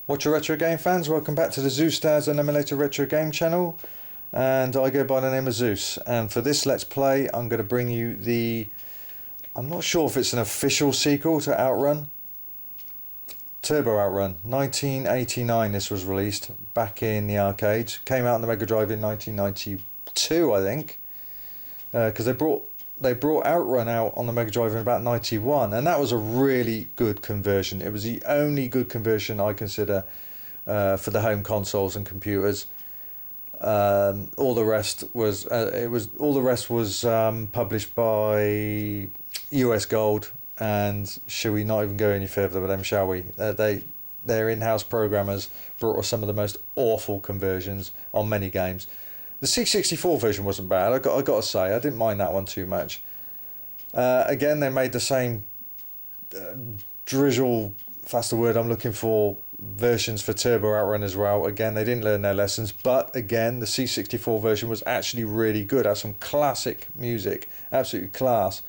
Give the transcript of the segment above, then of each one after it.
What's your retro game fans? Welcome back to the Zeusdaz Unemulated retro game channel, and I go by the name of Zeus. And for this Let's Play, I'm going to bring you I'm not sure if it's an official sequel to Outrun. Turbo Outrun, 1989. This was released back in the arcades. Came out on the Megadrive in 1992, I think, because they brought Outrun out on the Megadrive in about 91, and that was a really good conversion. It was the only good conversion I consider for the home consoles and computers. All the rest was published by US Gold, and shall we not even go any further with them, shall we? Their in-house programmers brought us some of the most awful conversions on many games. The C64 version wasn't bad, I got to say. I didn't mind that one too much. Again, they made the same drizzle, if that's the word I'm looking for, versions for Turbo Outrun as well. Again, they didn't learn their lessons, but again, the C64 version was actually really good. It had some classic music, absolutely class.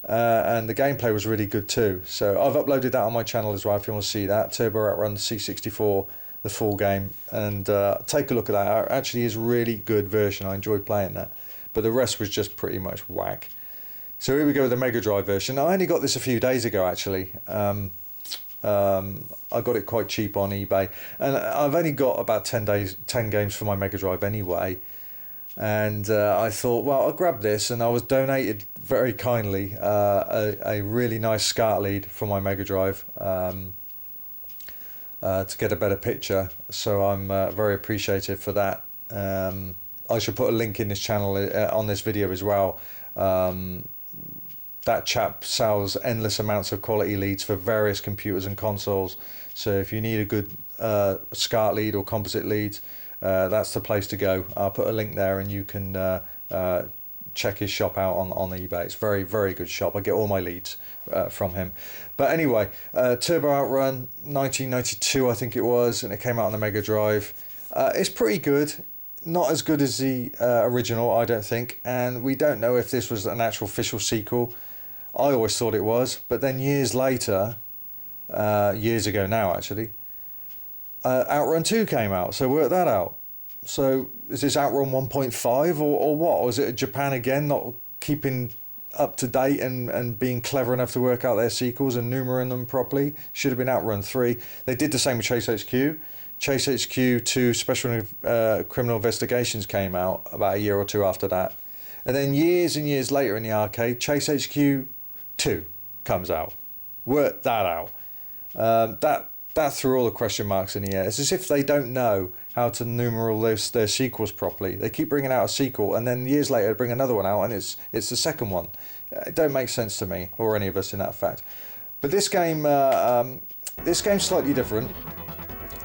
And the gameplay was really good too. So I've uploaded that on my channel as well if you want to see that. Turbo Outrun C64, the full game, and take a look at that. It actually is a really good version. I enjoyed playing that, but the rest was just pretty much whack. So here we go with the Megadrive version. I only got this a few days ago actually. I got it quite cheap on eBay, and I've only got about 10 games for my Megadrive anyway. And I thought, well, I'll grab this, and I was donated very kindly a really nice SCART lead for my Megadrive to get a better picture. So I'm very appreciative for that. I should put a link in this channel on this video as well. That chap sells endless amounts of quality leads for various computers and consoles. So if you need a good SCART lead or composite leads, that's the place to go. I'll put a link there, and you can check his shop out on eBay. It's very, very good shop. I get all my leads from him. But anyway, Turbo Outrun 1992 I think it was, and it came out on the Mega Drive. It's pretty good. Not as good as the original, I don't think, and we don't know if this was an actual official sequel. I always thought it was, but then years later, years ago now actually, Outrun 2 came out, so work that out. So is this Outrun 1.5 or what? Or is it Japan again not keeping up to date and being clever enough to work out their sequels and numbering them properly? Should have been Outrun 3. They did the same with Chase HQ. Chase HQ 2 Special Criminal Investigations came out about a year or two after that. And then years and years later in the arcade, Chase HQ 2 comes out. Work that out. That threw all the question marks in the air. It's as if they don't know how to numerate their sequels properly. They keep bringing out a sequel, and then years later bring another one out, and it's the second one. It don't make sense to me, or any of us in that fact. But this game's slightly different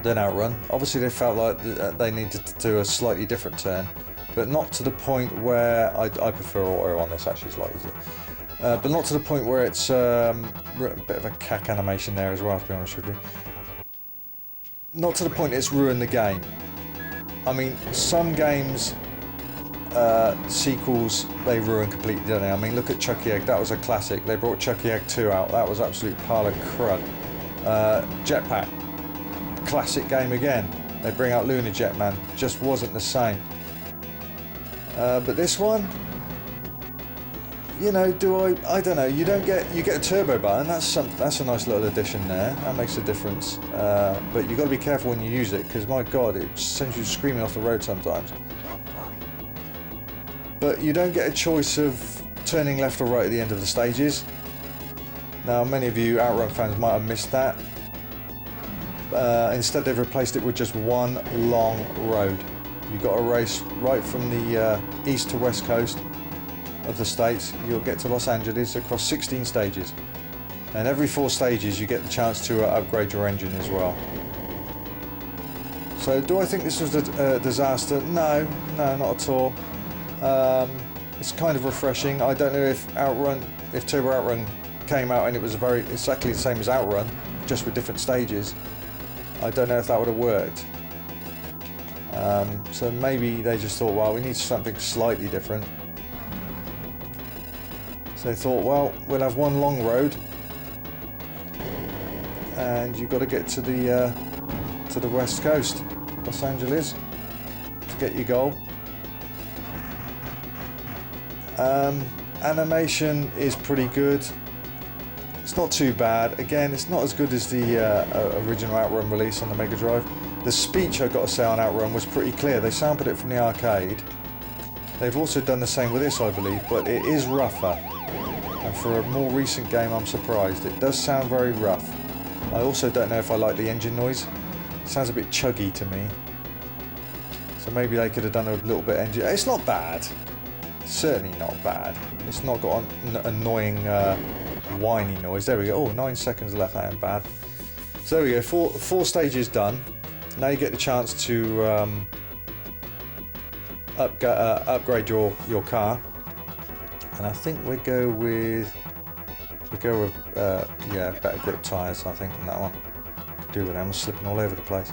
than Outrun. Obviously they felt like they needed to do a slightly different turn, but not to the point where I prefer auto on this, actually slightly easier. But not to the point where it's a bit of a cack animation there as well, to be honest with you. Not to the point it's ruined the game. I mean, some games, sequels, they ruin completely, don't they? I mean, look at Chucky Egg, that was a classic. They brought Chucky Egg 2 out, that was absolute pile of crud. Jetpack, classic game again. They bring out Lunar Jetman, just wasn't the same. But this one, you know, I don't know. You get a turbo button. That's a nice little addition there. That makes a difference. But you've got to be careful when you use it, because my God, it sends you screaming off the road sometimes. But you don't get a choice of turning left or right at the end of the stages. Now, many of you Outrun fans might have missed that. Instead, they've replaced it with just one long road. You've got to race right from the east to west coast of the States. You'll get to Los Angeles across 16 stages, and every 4 stages you get the chance to upgrade your engine as well. So do I think this was a disaster? No, not at all. It's kind of refreshing. I don't know if Turbo Outrun came out and it was exactly the same as Outrun, just with different stages. I don't know if that would have worked. So maybe they just thought, well, we need something slightly different. So they thought, well, we'll have one long road, and you've got to get to the to the west coast, Los Angeles, to get your goal. Animation is pretty good. It's not too bad. Again, it's not as good as the original Outrun release on the Megadrive. The speech, I've got to say, on Outrun was pretty clear. They sampled it from the arcade. They've also done the same with this, I believe, but it is rougher. And for a more recent game, I'm surprised. It does sound very rough. I also don't know if I like the engine noise. It sounds a bit chuggy to me. So maybe they could have done a little bit of engine. It's not bad. Certainly not bad. It's not got an annoying whiny noise. There we go. Oh, 9 seconds left. That ain't bad. So there we go. Four stages done. Now you get the chance to upgrade your car. And I think we go with yeah, better grip tyres. I think on that one. Could do with them. I'm slipping all over the place.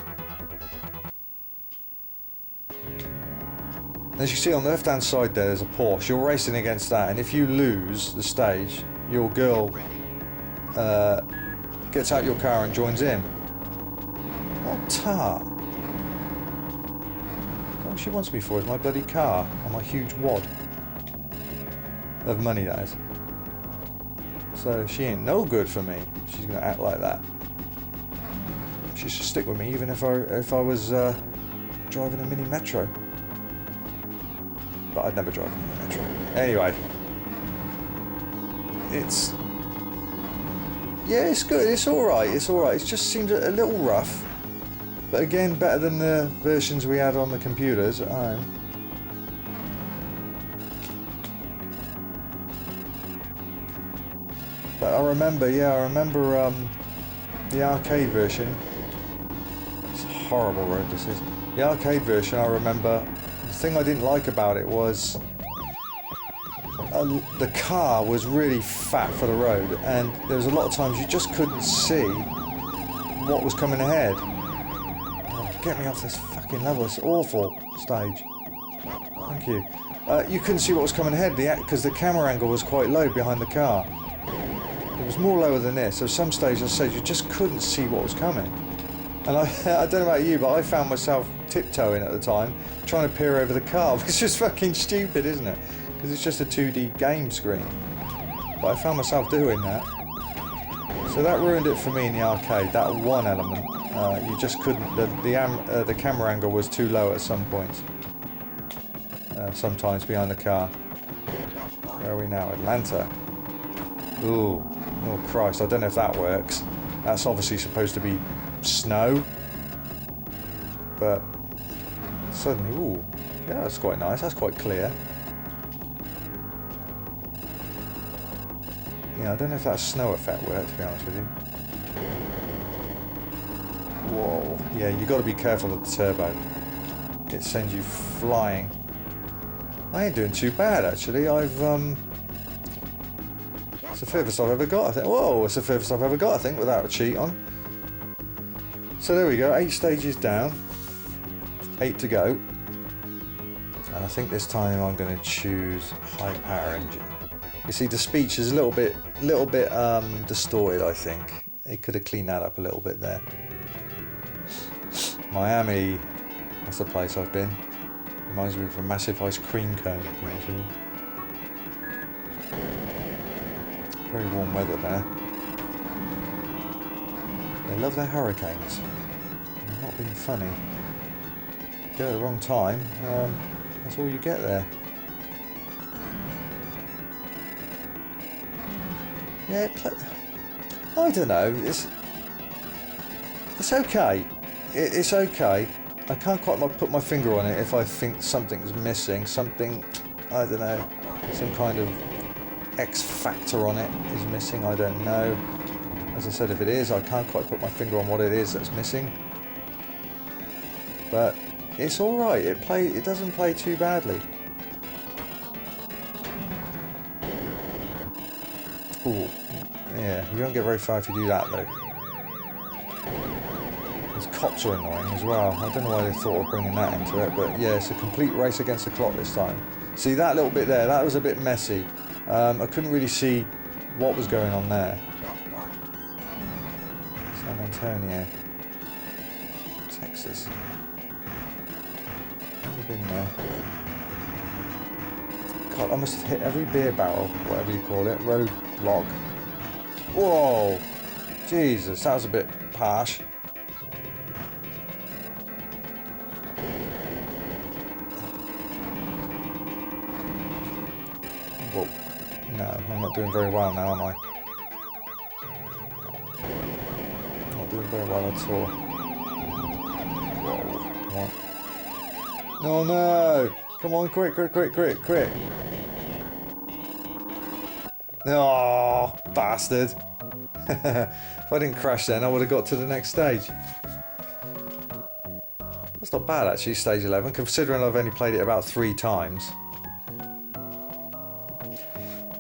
As you see on the left hand side there's a Porsche. You're racing against that, and if you lose the stage, your girl gets out your car and joins in. What tart? All she wants me for is my bloody car and my huge wad of money, that is. So she ain't no good for me. She's gonna act like that. She should stick with me even if I was driving a mini metro. But I'd never drive a mini metro. Anyway, it's good. It's all right. It's all right. It just seems a little rough, but again, better than the versions we had on the computers at home. But I remember the arcade version. It's a horrible road this is. The arcade version, I remember. The thing I didn't like about it was the car was really fat for the road, and there was a lot of times you just couldn't see what was coming ahead. Oh, get me off this fucking level. It's awful stage. Thank you. You couldn't see what was coming ahead because the camera angle was quite low behind the car. It was more lower than this. So some stages, I said, you just couldn't see what was coming. And I don't know about you, but I found myself tiptoeing at the time, trying to peer over the car, which is just fucking stupid, isn't it? Because it's just a 2D game screen. But I found myself doing that. So that ruined it for me in the arcade, that one element. You just couldn't, the camera angle was too low at some points. Sometimes behind the car. Where are we now? Atlanta. Ooh, oh Christ, I don't know if that works. That's obviously supposed to be snow. But suddenly, ooh, yeah, that's quite nice, that's quite clear. Yeah, I don't know if that snow effect works, to be honest with you. Whoa, yeah, you got to be careful of the turbo. It sends you flying. I ain't doing too bad, actually. It's the furthest I've ever got, I think. Whoa, it's the furthest I've ever got, I think, without a cheat on. So there we go, 8 stages down. 8 to go. And I think this time I'm going to choose high power engine. You see, the speech is a little bit distorted, I think. They could have cleaned that up a little bit there. Miami, that's the place I've been. Reminds me of a massive ice cream cone, to be honest with you. Very warm weather there. They love their hurricanes. They're not being funny. Go at the wrong time, that's all you get there. Yeah, I don't know. It's okay. It's okay. I can't quite put my finger on it if I think something's missing. Something, I don't know, some kind of X factor on it is missing. I don't know. As I said, if it is, I can't quite put my finger on what it is that's missing. But it's all right. It doesn't play too badly. Ooh, yeah. You don't get very far if you do that though. These cops are annoying as well. I don't know why they thought of bringing that into it, but yeah, it's a complete race against the clock this time. See that little bit there? That was a bit messy. I couldn't really see what was going on there. San Antonio. Texas. What's been there? God, I must have hit every beer barrel, whatever you call it, road log. Whoa! Jesus, that was a bit harsh. Whoa. No, I'm not doing very well now, am I? Not doing very well at all. Whoa, come on. No, no! Come on, quick, quick, quick, quick, quick! Oh, bastard! If I didn't crash then, I would have got to the next stage. That's not bad actually, stage 11, considering I've only played it about 3 times.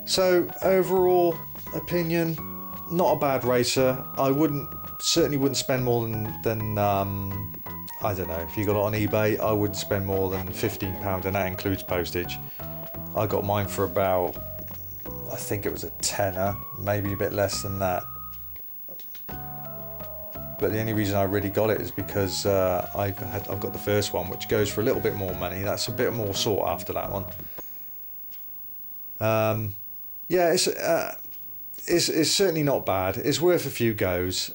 So, overall opinion, not a bad racer. I certainly wouldn't spend more than I don't know, if you got it on eBay, I wouldn't spend more than £15, and that includes postage. I got mine for about, I think it was a tenner, maybe a bit less than that. But the only reason I really got it is because I've got the first one, which goes for a little bit more money. That's a bit more sought after, that one. Yeah, it's certainly not bad. It's worth a few goes.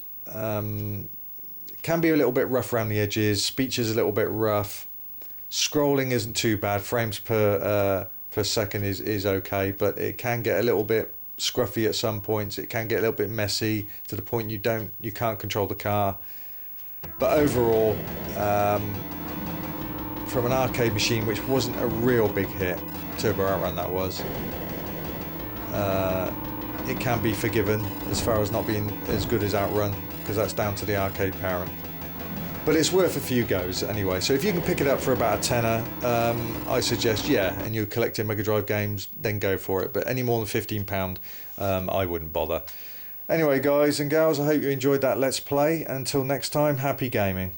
Can be a little bit rough around the edges. Speech is a little bit rough. Scrolling isn't too bad. Frames per second is okay, but it can get a little bit scruffy at some points. It can get a little bit messy to the point you can't control the car. But overall, from an arcade machine, which wasn't a real big hit, Turbo Outrun that was, it can be forgiven as far as not being as good as Outrun, because that's down to the arcade parent. But it's worth a few goes anyway. So if you can pick it up for about a tenner, I suggest, yeah, and you're collecting Megadrive games, then go for it. But any more than £15, I wouldn't bother. Anyway, guys and gals, I hope you enjoyed that Let's Play. Until next time, happy gaming.